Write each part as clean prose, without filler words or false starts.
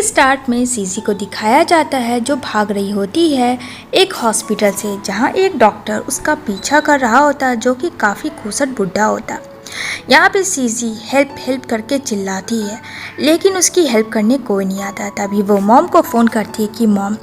Start में CC को दिखाया जाता है जो भाग रही होती है एक हॉस्पिटल से, जहां एक डॉक्टर उसका पीछा कर रहा होता है जो कि काफ़ी खूसट बुढ़ा होता। यहाँ पे सीसी हेल्प हेल्प करके चिल्लाती है, लेकिन उसकी हेल्प करने कोई नहीं आता। तभी वो मॉम को फ़ोन करती है कि मॉम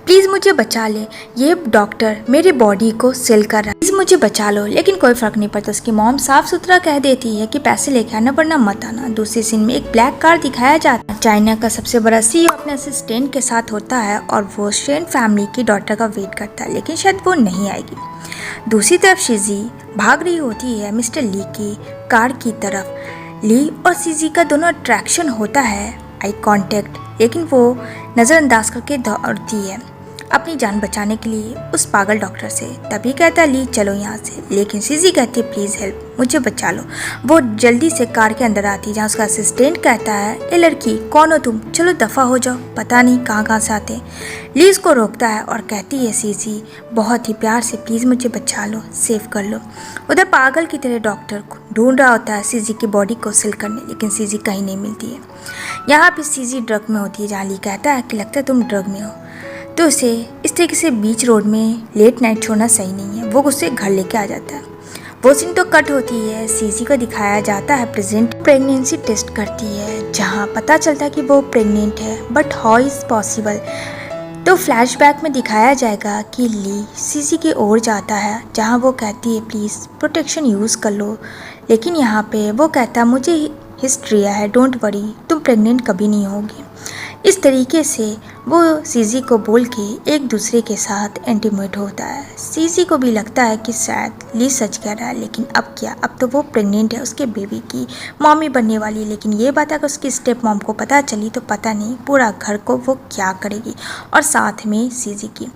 प्लीज़ मुझे बचा ले, ये डॉक्टर मेरे बॉडी को सेल कर रहा है, प्लीज़ मुझे बचा लो। लेकिन कोई फ़र्क नहीं पड़ता। उसकी मॉम साफ सुथरा कह देती है कि पैसे लेके आना वरना मत आना। दूसरी सीन में एक ब्लैक कार दिखाया जाता है। चाइना का सबसे बड़ा CEO अपने असिस्टेंट के साथ होता है और वो शेन फैमिली की डॉटर का वेट करता है, लेकिन शायद वो नहीं आएगी। दूसरी तरफ शिजी भाग रही होती है मिस्टर ली की कार की तरफ। ली और सीजी का दोनों अट्रैक्शन होता है, आई कांटेक्ट, लेकिन वो नज़रअंदाज करके दौड़ती है अपनी जान बचाने के लिए उस पागल डॉक्टर से। तभी कहता है ली चलो यहाँ से, लेकिन सीजी कहती है प्लीज़ हेल्प, मुझे बचा लो। वो जल्दी से कार के अंदर आती है जहाँ उसका असिस्टेंट कहता है ए लड़की कौन हो तुम, चलो दफ़ा हो जाओ, पता नहीं कहाँ से आते हैं। ली उसको रोकता है और कहती है सीजी बहुत ही प्यार से प्लीज़ मुझे बचा लो, सेव कर लो। उधर पागल की तरह डॉक्टर ढूंढ रहा होता है सीजी की बॉडी को सील करने, लेकिन सीजी कहीं नहीं मिलती है। यहाँ पे सीजी ड्रग में होती है जहाँ ली कहता है कि लगता है तुम ड्रग में हो, तो उसे इस तरीके से बीच रोड में लेट नाइट छोड़ना सही नहीं है। वो उसे घर लेके आ जाता है। वो सीन तो कट होती है। सीसी को दिखाया जाता है प्रेजेंट प्रेगनेंसी टेस्ट करती है, जहाँ पता चलता है कि वो प्रेग्नेंट है, बट हाउ इज़ पॉसिबल। तो फ्लैशबैक में दिखाया जाएगा कि ली सीसी की ओर जाता है जहाँ वो कहती है प्लीज़ प्रोटेक्शन यूज़ कर लो, लेकिन यहाँ पे वो कहता मुझे हिस्ट्री है, डोंट वरी, तुम प्रेग्नेंट कभी नहीं होगी। इस तरीके से वो सीजी को बोल के एक दूसरे के साथ इंटीमेट होता है। सीजी को भी लगता है कि शायद ली सच कह रहा है, लेकिन अब क्या, अब तो वो प्रेग्नेंट है, उसके बेबी की मॉमी बनने वाली। लेकिन ये बात अगर उसकी स्टेप मॉम को पता चली तो पता नहीं पूरा घर को वो क्या करेगी, और साथ में सीजी की।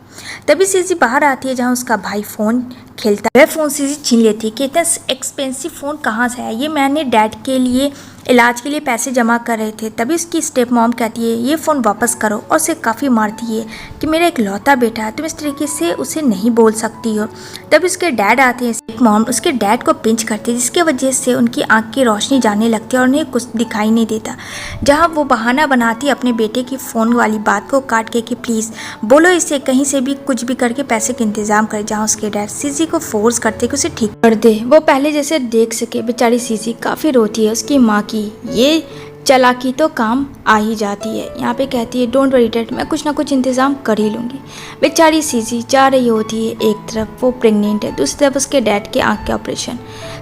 तभी सीजी बाहर आती है जहाँ उसका भाई फ़ोन खेलता है। वह फ़ोन सीजी छीन लेती है कि इतना एक्सपेंसिव फ़ोन कहाँ से है, ये मैंने डैड के लिए इलाज के लिए पैसे जमा कर रहे थे। तभी उसकी स्टेप मॉम कहती है ये फ़ोन वापस करो, और उसे काफ़ी मारती है कि मेरा एक लौता बेटा है, तुम इस तरीके से उसे नहीं बोल सकती हो। तभी उसके डैड आते हैं। स्टेप मॉम उसके डैड को पिंच करती है, जिसकी वजह से उनकी आँख की रोशनी जाने लगती है और उन्हें कुछ दिखाई नहीं देता। जहाँ वो बहाना बनाती है अपने बेटे की फ़ोन वाली बात को काट के कि प्लीज़ बोलो इसे कहीं से भी कुछ भी करके पैसे का इंतज़ाम करे। जहाँ उसके डैड सीजी को फोर्स करते कि उसे ठीक कर दे, वो पहले जैसे देख सके। बेचारी सीजी काफ़ी रोती है। उसकी माँ की ये चालाकी तो काम आ ही जाती है। यहाँ पे कहती है डोंट वरी डैड, मैं कुछ ना कुछ इंतज़ाम कर ही लूँगी। बेचारी सीजी जा रही होती है, एक तरफ वो प्रेग्नेंट है, दूसरी तरफ उसके डैड के आँख के ऑपरेशन।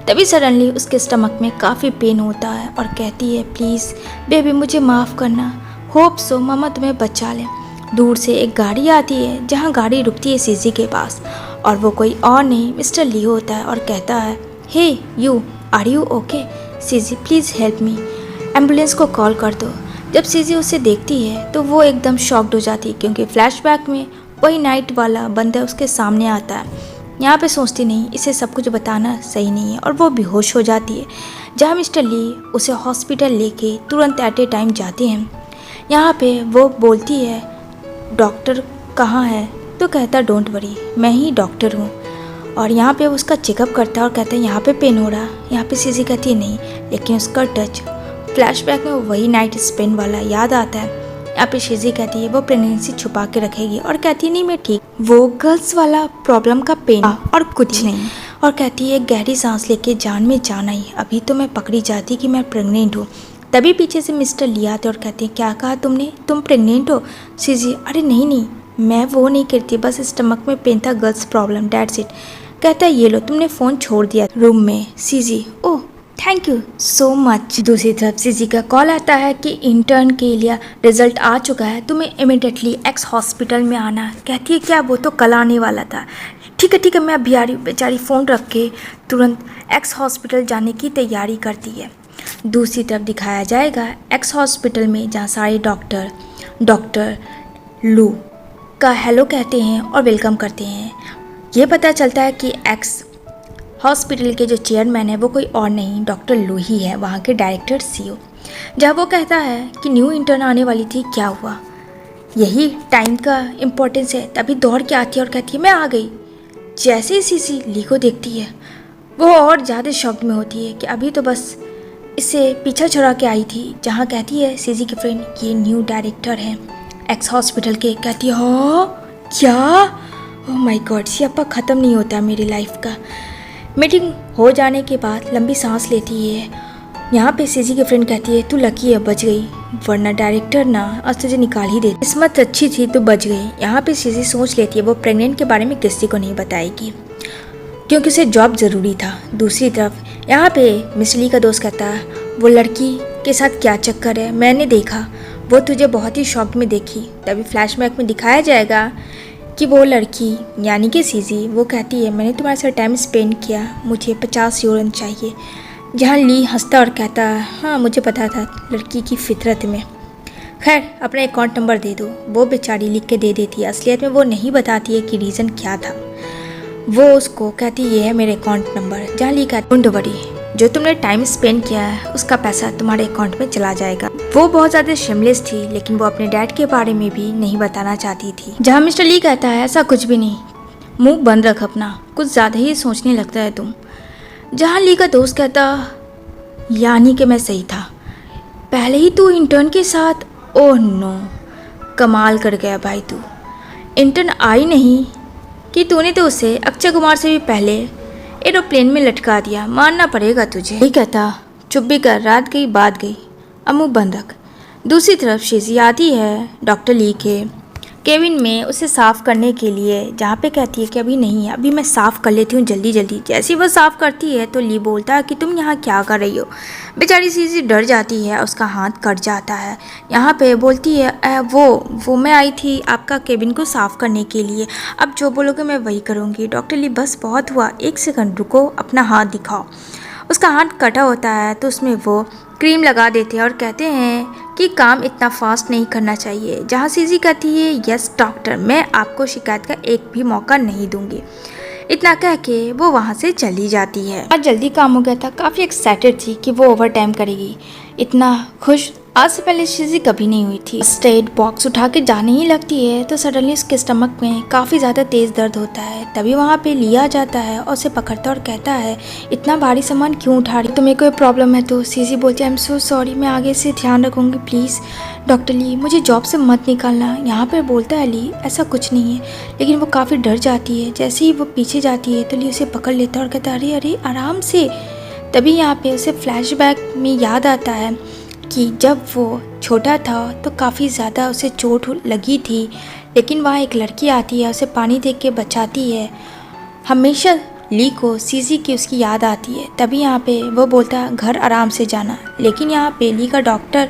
तभी सडनली उसके स्टमक में काफ़ी पेन होता है और कहती है प्लीज़ बेबी मुझे माफ़ करना, होप सो मामा तुम्हें बचा लें। दूर से एक गाड़ी आती है जहाँ गाड़ी रुकती है सीजी के पास, और वो कोई और नहीं मिस्टर ली होता है और कहता है hey you are you okay सीजी, प्लीज़ हेल्प मी, एम्बुलेंस को कॉल कर दो। जब सीजी उसे देखती है तो वो एकदम शॉक्ड हो जाती है, क्योंकि फ्लैशबैक में वही नाइट वाला बंदा उसके सामने आता है। यहाँ पे सोचती नहीं इसे सब कुछ बताना सही नहीं है, और वो बेहोश हो जाती है। जहाँ मिस्टर ली उसे हॉस्पिटल लेके तुरंत एट ए टाइम जाते हैं। यहाँ पे वो बोलती है डॉक्टर कहाँ है, तो कहता डोंट वरी मैं ही डॉक्टर हूँ। और यहाँ पे उसका चेकअप करता है और कहता है यहाँ पे पेन हो रहा। यहाँ पे सीजी कहती है नहीं, लेकिन उसका टच फ्लैशबैक में वही नाइट स्पेंड वाला याद आता है। यहाँ पे सीजी कहती है वो प्रेगनेंसी छुपा के रखेगी, और कहती है नहीं मैं ठीक, वो गर्ल्स वाला प्रॉब्लम का पेन और कुछ नहीं। और कहती है गहरी सांस लेके जान में जान आई, अभी तो मैं पकड़ी जाती कि मैं प्रेग्नेंट हूँ। तभी पीछे से मिस्टर ली आते और कहते हैं क्या कहा तुमने, तुम प्रेग्नेंट हो। सीजी अरे नहीं मैं वो नहीं करती, बस स्टमक में पेन था, गर्ल्स प्रॉब्लम, डेट्स इट। कहता है ये लो तुमने फ़ोन छोड़ दिया रूम में। CG oh thank you so much. दूसरी तरफ सीजी का कॉल आता है कि इंटर्न के लिए रिजल्ट आ चुका है, तुम्हें इमिडिएटली एक्स हॉस्पिटल में आना। कहती है क्या, वो तो कल आने वाला था। ठीक है मैं अभी आ रही हूँ। बेचारी फ़ोन रख के तुरंत एक्स हॉस्पिटल जाने की तैयारी करती है। दूसरी तरफ दिखाया जाएगा एक्स हॉस्पिटल में, जहाँ सारे डॉक्टर लू का हेलो कहते हैं और वेलकम करते हैं। ये पता चलता है कि एक्स हॉस्पिटल के जो चेयरमैन है वो कोई और नहीं डॉक्टर लू ही है, वहाँ के डायरेक्टर CEO। जब वो कहता है कि न्यू इंटर्न आने वाली थी, क्या हुआ, यही टाइम का इम्पोर्टेंस है। तभी दौड़ के आती है और कहती है मैं आ गई। जैसे ही सीसी ली को देखती है वो और ज़्यादा शॉक में होती है कि अभी तो बस इससे पीछा छुड़ा के आई थी, जहाँ कहती है सीजी की फ्रेंड ये न्यू डायरेक्टर हैं एक्स हॉस्पिटल के। कहती है हाँ क्या, ओह माय गॉड, सियापा ख़त्म नहीं होता मेरी लाइफ का। मीटिंग हो जाने के बाद लंबी सांस लेती है। यहाँ पे सीजी की फ्रेंड कहती है तू लकी है, बच गई, वरना डायरेक्टर ना आज तुझे निकाल ही दे, किस्मत अच्छी थी तो बच गई। यहाँ पे सीजी सोच लेती है वो प्रेग्नेंट के बारे में किसी को नहीं बताएगी क्योंकि उसे जॉब ज़रूरी था। दूसरी तरफ यहाँ पे मिस्टर ली का दोस्त कहता है वो लड़की के साथ क्या चक्कर है, मैंने देखा वो तुझे बहुत ही शॉक में देखी। तभी फ्लैशबैक में दिखाया जाएगा कि वो लड़की यानी कि सीजी वो कहती है मैंने तुम्हारे साथ टाइम स्पेंड किया, मुझे 50 यूरो चाहिए। जहाँ ली हंसता और कहता हाँ मुझे पता था लड़की की फितरत में, खैर अपना अकाउंट नंबर दे दो। वो बेचारी लिख के दे देती है, असलियत में वो नहीं बताती है कि रीज़न क्या था। वो उसको कहती ये है मेरे अकाउंट नंबर। जहाँ ली कहती डोंट वरी, जो तुमने टाइम स्पेंड किया है उसका पैसा तुम्हारे अकाउंट में चला जाएगा। वो बहुत ज़्यादा शेमलेस थी लेकिन वो अपने डैड के बारे में भी नहीं बताना चाहती थी। जहाँ मिस्टर ली कहता है ऐसा कुछ भी नहीं, मुंह बंद रख अपना, कुछ ज़्यादा ही सोचने लगता है तुम। जहाँ ली का दोस्त कहता यानी कि मैं सही था, पहले ही तू इंटर्न के साथ, ओह नो कमाल कर गया भाई, तू इंटर्न आई नहीं कि तूने तो उसे अक्षय कुमार से भी पहले एरोप्लेन में लटका दिया, मानना पड़ेगा तुझे। नहीं कहता चुप भी कर, रात गई बात गई, अब मुँह बंद रख। दूसरी तरफ शीजी आती है डॉक्टर ली के केबिन में उसे साफ़ करने के लिए, जहाँ पे कहती है कि अभी नहीं है, अभी मैं साफ़ कर लेती हूँ जल्दी जल्दी। जैसे वो साफ़ करती है तो ली बोलता है कि तुम यहाँ क्या कर रही हो। बेचारी सीजी डर जाती है, उसका हाथ कट जाता है। यहाँ पे बोलती है वो मैं आई थी आपका केबिन को साफ़ करने के लिए, अब जो बोलोगे मैं वही करूँगी। डॉक्टर ली बस बहुत हुआ, 1 सेकंड रुको, अपना हाथ दिखाओ। उसका हाथ कटा होता है तो उसमें वो क्रीम लगा देते हैं और कहते हैं कि काम इतना फास्ट नहीं करना चाहिए। जहाँ सीजी कहती है यस डॉक्टर, मैं आपको शिकायत का एक भी मौका नहीं दूंगी। इतना कह के वो वहाँ से चली जाती है। आज जल्दी काम हो गया था, काफ़ी एक्साइटेड थी कि वो ओवर टाइम करेगी। इतना खुश आज से पहले सीजी कभी नहीं हुई थी। स्टेट बॉक्स उठा के जाने ही लगती है तो सडनली उसके स्टमक में काफ़ी ज़्यादा तेज़ दर्द होता है। तभी वहाँ पे लिया जाता है और उसे पकड़ता और कहता है इतना भारी सामान क्यों उठा रही, तुम्हें कोई प्रॉब्लम है तो? सीजी बोलती है आई एम सो सॉरी, मैं आगे से ध्यान रखूँगी प्लीज़ डॉक्टर ली, मुझे जॉब से मत निकालना। यहाँ पर बोलता है ली ऐसा कुछ नहीं है, लेकिन वो काफ़ी डर जाती है। जैसे ही वो पीछे जाती है तो ली उसे पकड़ लेता है और कहता है अरे अरे आराम से। तभी यहाँ पे उसे फ्लैशबैक में याद आता है कि जब वो छोटा था तो काफ़ी ज़्यादा उसे चोट लगी थी, लेकिन वहाँ एक लड़की आती है, उसे पानी दे के बचाती है। हमेशा ली को सीजी की उसकी याद आती है। तभी यहाँ पे वो बोलता है घर आराम से जाना, लेकिन यहाँ पे ली का डॉक्टर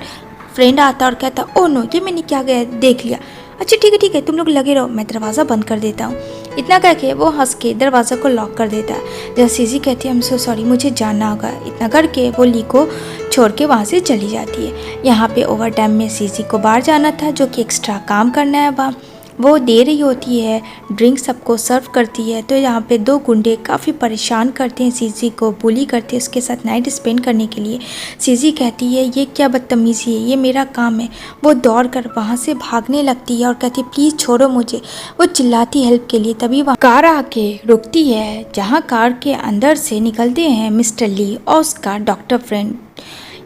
फ्रेंड आता और कहता ओह नो ये मैंने क्या गया देख लिया, अच्छा ठीक है तुम लोग लगे रहो, मैं दरवाज़ा बंद कर देता हूँ। इतना कह के वो हंस के दरवाज़ा को लॉक कर देता है। जब सीजी कहती है आई एम सो सॉरी, मुझे जानना होगा। इतना करके वो ली को छोड़ के वहाँ से चली जाती है। यहाँ पे ओवर टाइम में सीजी को बाहर जाना था, जो कि एक्स्ट्रा काम करना है वहाँ वो दे रही होती है, ड्रिंक सबको सर्व करती है। तो यहाँ पे 2 गुंडे काफ़ी परेशान करते हैं सीजी को, बुली करते हैं उसके साथ नाइट स्पेंड करने के लिए। सीजी कहती है ये क्या बदतमीज़ी है, ये मेरा काम है। वो दौड़ कर वहाँ से भागने लगती है और कहती है प्लीज़ छोड़ो मुझे। वो चिल्लाती है हेल्प के लिए। तभी वहाँ कार आके रुकती है, जहाँ कार के अंदर से निकलते हैं मिस्टर ली और उसका डॉक्टर फ्रेंड।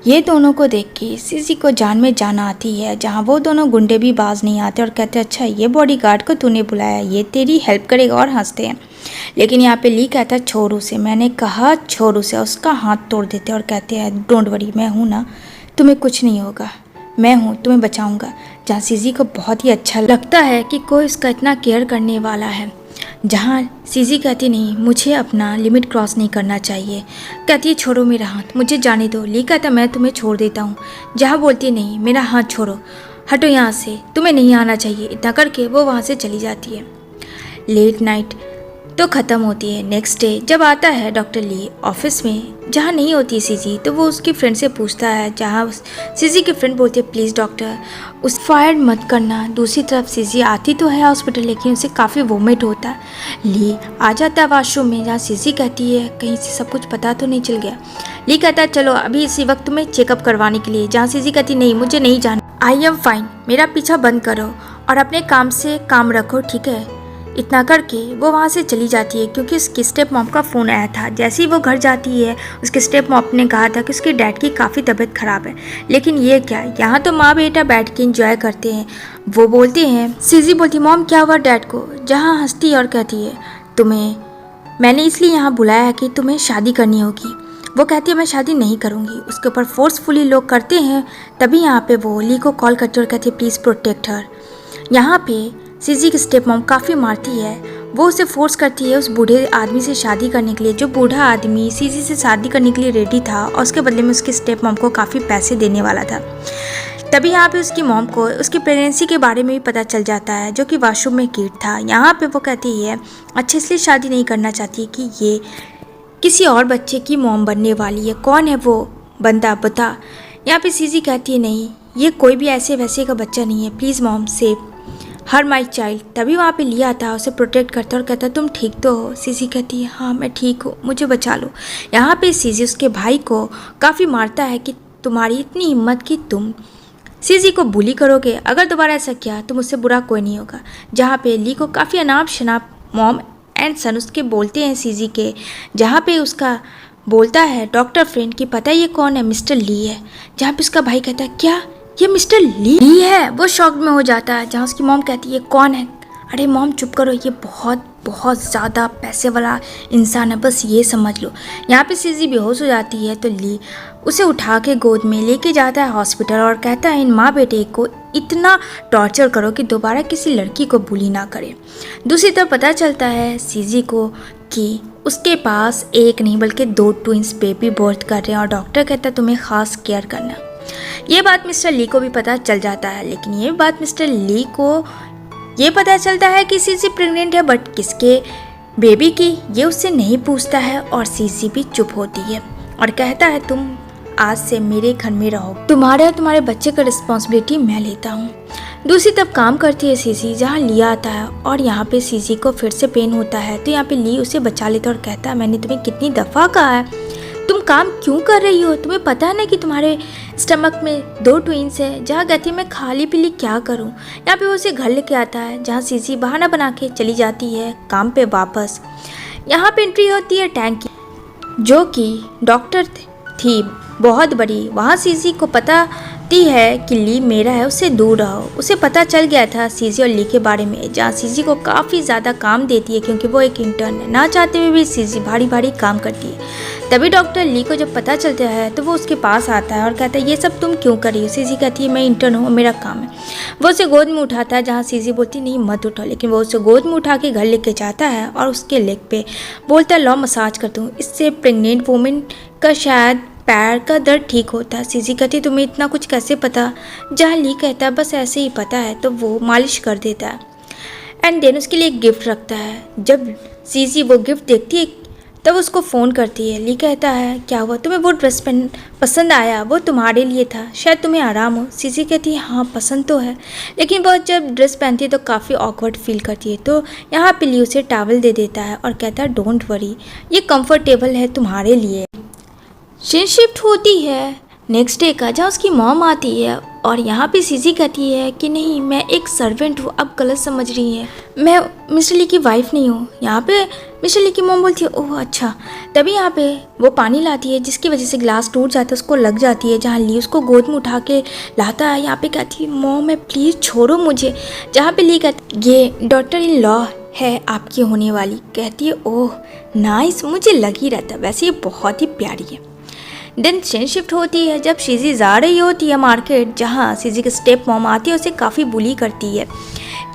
ये दोनों को देख के सीजी को जान में जान आती है, जहाँ वो दोनों गुंडे भी बाज नहीं आते और कहते हैं अच्छा ये बॉडीगार्ड को तूने बुलाया, ये तेरी हेल्प करेगा, और हंसते हैं। लेकिन यहाँ पे ली कहता है छोड़ उसे, मैंने कहा छोड़ उसे। उसका हाथ तोड़ देते और कहते हैं डोंट वरी, मैं हूँ ना, तुम्हें कुछ नहीं होगा, मैं हूँ, तुम्हें बचाऊँगा। जहाँ सीजी को बहुत ही अच्छा लगता है कि कोई उसका इतना केयर करने वाला है। जहाँ सीजी कहती नहीं मुझे अपना लिमिट क्रॉस नहीं करना चाहिए, कहती है छोड़ो मेरा हाथ, मुझे जाने दो। ली कहता मैं तुम्हें छोड़ देता हूँ। जहाँ बोलती नहीं मेरा हाथ छोड़ो, हटो यहाँ से, तुम्हें नहीं आना चाहिए। इतना करके वो वहाँ से चली जाती है। लेट नाइट तो ख़त्म होती है। नेक्स्ट डे जब आता है डॉक्टर ली ऑफिस में, जहाँ नहीं होती है सीजी, तो वो उसकी फ्रेंड से पूछता है, जहाँ सीजी की फ्रेंड बोलती है प्लीज़ डॉक्टर उस फायर मत करना। दूसरी तरफ सीजी आती तो है हॉस्पिटल, लेकिन उसे काफ़ी वोमिट होता है। ली आ जाता है वॉशरूम में, जहाँ सीजी कहती है कहीं से सब कुछ पता तो नहीं चल गया। ली कहता है चलो अभी इसी वक्त तुम्हें चेकअप करवाने के लिए। जहाँ सीजी कहती नहीं मुझे नहीं जाना, आई एम फाइन, मेरा पीछा बंद करो और अपने काम से काम रखो, ठीक है। इतना करके वो वहाँ से चली जाती है क्योंकि उसकी स्टेप मॉम का फ़ोन आया था। जैसे ही वो घर जाती है उसके स्टेप मॉम ने कहा था कि उसके डैड की काफ़ी तबीयत ख़राब है। लेकिन ये क्या, यहाँ तो माँ बेटा बैठ के इंजॉय करते हैं। वो बोलते हैं, सीजी बोलती मॉम क्या हुआ डैड को, जहाँ हंसती और कहती है मैंने इसलिए यहाँ बुलाया है कि तुम्हें शादी करनी होगी। वो कहती है मैं शादी नहीं करूँगी। उसके ऊपर फोर्सफुली लोग करते हैं। तभी यहाँ पे वो ली को कॉल करती है और कहती है प्लीज़ प्रोटेक्ट हर। यहाँ पे सीजी की स्टेप मॉम काफ़ी मारती है। वो उसे फोर्स करती है उस बूढ़े आदमी से शादी करने के लिए, जो बूढ़ा आदमी सीजी से शादी करने के लिए रेडी था और उसके बदले में उसके स्टेप मॉम को काफ़ी पैसे देने वाला था। तभी यहाँ पे उसकी मॉम को उसकी प्रेगनेंसी के बारे में भी पता चल जाता है, जो कि वॉशरूम में किड था। यहाँ पे वो कहती है अच्छा इसलिए शादी नहीं करना चाहती कि ये किसी और बच्चे की मॉम बनने वाली है। कौन है वो बंदा बता। यहाँ पे सीजी कहती है नहीं, ये कोई भी ऐसे वैसे का बच्चा नहीं है, please mom save her my child. तभी वहाँ पे लिया था उसे प्रोटेक्ट करता और कहता तुम ठीक तो हो। सीजी कहती है हाँ मैं ठीक हूँ, मुझे बचा लो। यहाँ पे सीजी उसके भाई को काफ़ी मारता है कि तुम्हारी इतनी हिम्मत कि तुम सीजी को बुली करोगे, अगर दोबारा ऐसा किया तो मुझसे बुरा कोई नहीं होगा। जहाँ पे ली को काफ़ी अनाप शनाप मॉम एंड सन उसके बोलते हैं सीजी के, जहाँ पे उसका बोलता है डॉक्टर फ्रेंड कि पता है ये कौन है, मिस्टर ली है। जहाँ पे उसका भाई कहता है क्या ये मिस्टर ली है। वो शॉक में हो जाता है। जहाँ उसकी मॉम कहती है कौन है। अरे मॉम चुप करो, ये बहुत बहुत ज़्यादा पैसे वाला इंसान है, बस ये समझ लो। यहाँ पे सीजी बेहोश हो जाती है तो ली उसे उठा के गोद में लेके जाता है हॉस्पिटल और कहता है इन माँ बेटे को इतना टॉर्चर करो कि दोबारा किसी लड़की को बुली ना करे। दूसरी तरफ पता चलता है सीजी को कि उसके पास एक नहीं बल्कि 2 ट्विंस बेबी बर्थ कर रहे हैं और डॉक्टर कहता है तुम्हें ख़ास केयर करना। ये बात मिस्टर ली को भी पता चल जाता है, लेकिन ये बात मिस्टर ली को ये पता चलता है कि सीजी प्रेग्नेंट है, बट किसके बेबी की ये उससे नहीं पूछता है। और सीजी भी चुप होती है और कहता है तुम आज से मेरे घर में रहो, तुम्हारे और तुम्हारे बच्चे का रिस्पॉन्सिबिलिटी मैं लेता हूँ। दूसरी तरफ काम करती है सीजी, जहाँ लिया आता है और यहाँ पे सीजी को फिर से पेन होता है तो यहाँ पे ली उसे बचा लेता है और कहता है मैंने तुम्हें कितनी दफ़ा कहा है तुम काम क्यों कर रही हो, तुम्हें पता है ना कि तुम्हारे स्टमक में 2 ट्विंस है। जहाँ कहती है मैं खाली पीली क्या करूँ। यहाँ पे वो उसे घर लेके आता है, जहाँ सीजी बहाना बना के चली जाती है काम पे वापस। यहाँ पे एंट्री होती है टैंक की, जो कि डॉक्टर थी बहुत बड़ी। वहाँ सीजी को पता ती है कि ली मेरा है, उससे दूर रहो। उसे पता चल गया था सीजी और ली के बारे में, जहाँ सीजी को काफ़ी ज़्यादा काम देती है क्योंकि वो एक इंटर्न है। ना चाहते हुए भी सीजी भारी भारी काम करती है। तभी डॉक्टर ली को जब पता चलता है तो वो उसके पास आता है और कहता है ये सब तुम क्यों कर रही हो। सीजी कहती है मैं इंटर्न हूँ, मेरा काम है। वो उसे गोद में उठाता है, जहाँ सीजी बोलती नहीं मत उठाओ, लेकिन वो उसे गोद में उठा के घर लेके जाता है और उसके लेग पे बोलता है लो मसाज करता हूँ, इससे प्रेग्नेंट वुमेन का शायद पैर का दर्द ठीक होता है। सीजी कहती तुम्हें इतना कुछ कैसे पता। जहाँ ली कहता है बस ऐसे ही पता है, तो वो मालिश कर देता है एंड देन उसके लिए एक गिफ्ट रखता है। जब सीजी वो गिफ्ट देखती है तब उसको फ़ोन करती है। ली कहता है क्या हुआ, तुम्हें वो ड्रेस पसंद आया, वो तुम्हारे लिए था, शायद तुम्हें आराम हो। सीजी कहती है हाँ पसंद तो है, लेकिन वो जब ड्रेस पहनती है तो काफ़ी ऑकवर्ड फील करती है। तो यहाँ पे ली उसे टॉवल दे देता है और कहता है डोंट वरी, ये कंफर्टेबल है तुम्हारे लिए। सीन शिफ्ट होती है नेक्स्ट डे का, जहाँ उसकी मॉम आती है और यहाँ पे सीजी कहती है कि नहीं मैं एक सर्वेंट हूँ, अब गलत समझ रही है, मैं मिस्टर ली की वाइफ नहीं हूँ। यहाँ पे मिस्टर ली की मॉम बोलती है ओह अच्छा। तभी यहाँ पे वो पानी लाती है जिसकी वजह से ग्लास टूट जाता है, उसको लग जाती है। जहाँ ली उसको गोद में उठा के लाता है। यहाँ पे कहती है मॉम मैं प्लीज़ छोड़ो मुझे। जहाँ पे ली कहती ये डॉटर इन लॉ है आपकी होने वाली। कहती है ओह नाइस, मुझे लग ही रहता, वैसे ये बहुत ही प्यारी है। देन सीन शिफ्ट होती है जब सीजी जा रही होती है मार्केट, जहाँ सीजी की स्टेप मॉम आती है, उसे काफ़ी बुली करती है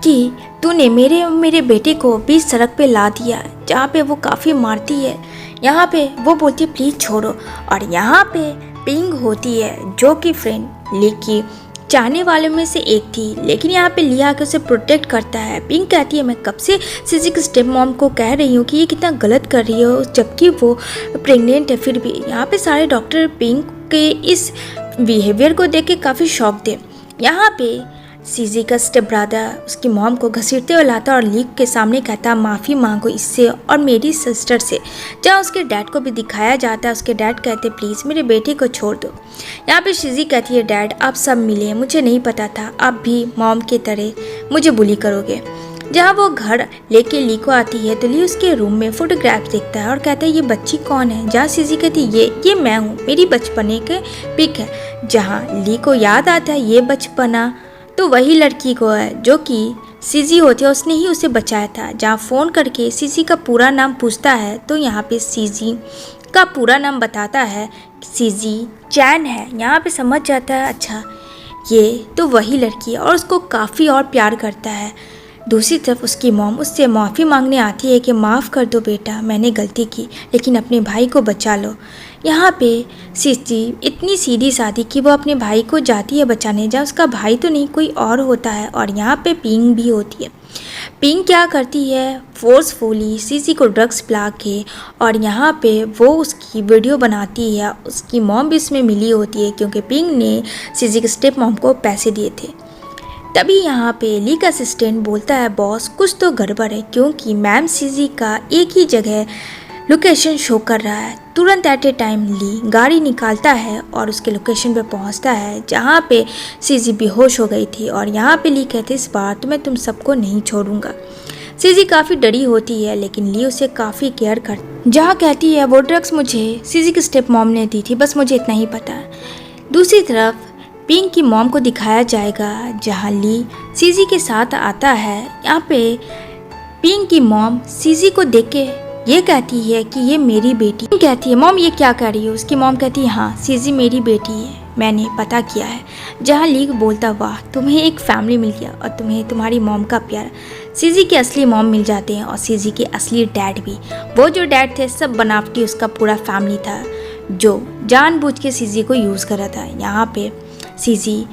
कि तूने मेरे बेटे को बीच सड़क पे ला दिया, जहाँ पे वो काफ़ी मारती है। यहाँ पे वो बोलती है प्लीज़ छोड़ो। और यहाँ पे पिंग होती है जो कि फ्रेंड ली की चाहने वालों में से एक थी, लेकिन यहाँ पे लिया के उसे प्रोटेक्ट करता है। पिंक कहती है मैं कब से सीजी की स्टेप मॉम को कह रही हूँ कि ये कितना गलत कर रही है, जबकि वो प्रेग्नेंट है। फिर भी यहाँ पे सारे डॉक्टर पिंक के इस बिहेवियर को देख के काफ़ी शॉक थे। यहाँ पे सीजी का स्टेप ब्रदर उसकी मॉम को घसीटते हुए लाता और लीक के सामने कहता माफ़ी मांगो इससे और मेरी सिस्टर से। जहाँ उसके डैड को भी दिखाया जाता है, उसके डैड कहते प्लीज़ मेरे बेटे को छोड़ दो। यहाँ पे सीजी कहती है डैड आप सब मिले, मुझे नहीं पता था आप भी मॉम की तरह मुझे बुली करोगे। जहाँ वो घर लेके ली को आती है तो ली उसके रूम में फोटोग्राफ देखता है और कहता है ये बच्ची कौन है। जहाँ सीजी कहती है ये मैं हूँ, मेरी बचपने के पिक है। जहाँ ली को याद आता है ये बचपना तो वही लड़की को है जो कि सीजी होती है, उसने ही उसे बचाया था। जहाँ फ़ोन करके सीजी का पूरा नाम पूछता है तो यहाँ पे सीजी का पूरा नाम बताता है, सीजी चैन है। यहाँ पे समझ जाता है अच्छा ये तो वही लड़की है और उसको काफ़ी और प्यार करता है। दूसरी तरफ उसकी मॉम उससे माफ़ी मांगने आती है कि माफ़ कर दो बेटा, मैंने गलती की, लेकिन अपने भाई को बचा लो। यहाँ पे सीजी इतनी सीधी सादी कि वो अपने भाई को जाती है बचाने, जहाँ उसका भाई तो नहीं कोई और होता है। और यहाँ पे पिंग भी होती है। पिंग क्या करती है, फोर्सफुली सीजी को ड्रग्स पिला के और यहाँ पे वो उसकी वीडियो बनाती है। उसकी मॉम भी इसमें मिली होती है क्योंकि पिंग ने सीजी के स्टेप मॉम को पैसे दिए थे। तभी यहाँ पे ली का असिस्टेंट बोलता है बॉस कुछ तो गड़बड़ है, क्योंकि मैम सीजी का एक ही जगह लोकेशन शो कर रहा है। तुरंत एट ए टाइम ली गाड़ी निकालता है और उसके लोकेशन पे पहुंचता है जहाँ पे सीजी बेहोश हो गई थी। और यहाँ पे ली कहते इस बार तो मैं तुम सबको नहीं छोड़ूंगा। सीजी काफ़ी डरी होती है लेकिन ली उसे काफ़ी केयर कर, जहाँ कहती है वो ड्रग्स मुझे सीजी की स्टेप मॉम ने दी थी, बस मुझे इतना ही पता है। दूसरी तरफ पिंग की मॉम को दिखाया जाएगा जहाँ ली सीजी के साथ आता है। यहाँ पे पिंग की मॉम सीजी को देख के ये कहती है कि ये मेरी बेटी। पिंग कहती है मॉम ये क्या कर रही हो। उसकी मॉम कहती है हाँ सीजी मेरी बेटी है, मैंने पता किया है। जहाँ ली बोलता वाह तुम्हें एक फैमिली मिल गया और तुम्हें तुम्हारी मॉम का प्यार। सीजी के असली मॉम मिल जाते हैं और सीजी के असली डैड भी। वो जो डैड थे सब बनावटी उसका पूरा फैमिली था जो जानबूझ के सीजी को यूज़ कर रहा था। यहाँ पे सीजी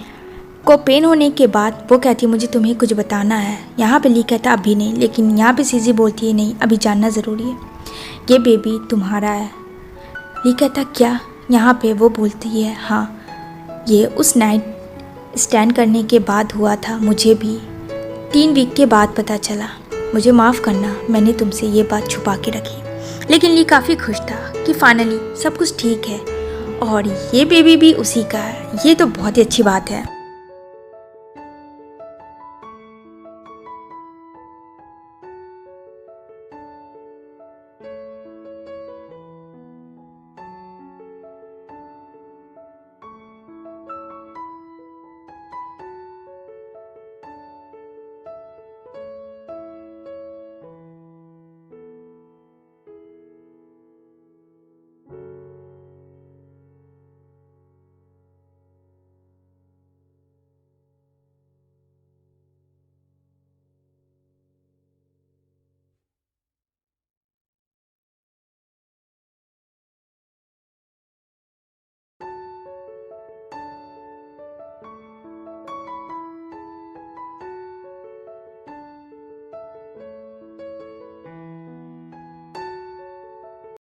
को पेन होने के बाद वो कहती है मुझे तुम्हें कुछ बताना है। यहाँ पे ली कहता अभी नहीं, लेकिन यहाँ पे सीजी बोलती है नहीं अभी जानना ज़रूरी है, ये बेबी तुम्हारा है। ली कहता क्या। यहाँ पे वो बोलती है हाँ ये उस नाइट स्टैंड करने के बाद हुआ था, मुझे भी 3 वीक के बाद पता चला, मुझे माफ़ करना मैंने तुमसे ये बात छुपा के रखी। लेकिन ली काफ़ी खुश था कि फाइनली सब कुछ ठीक है और ये बेबी भी उसी का है। ये तो बहुत ही अच्छी बात है।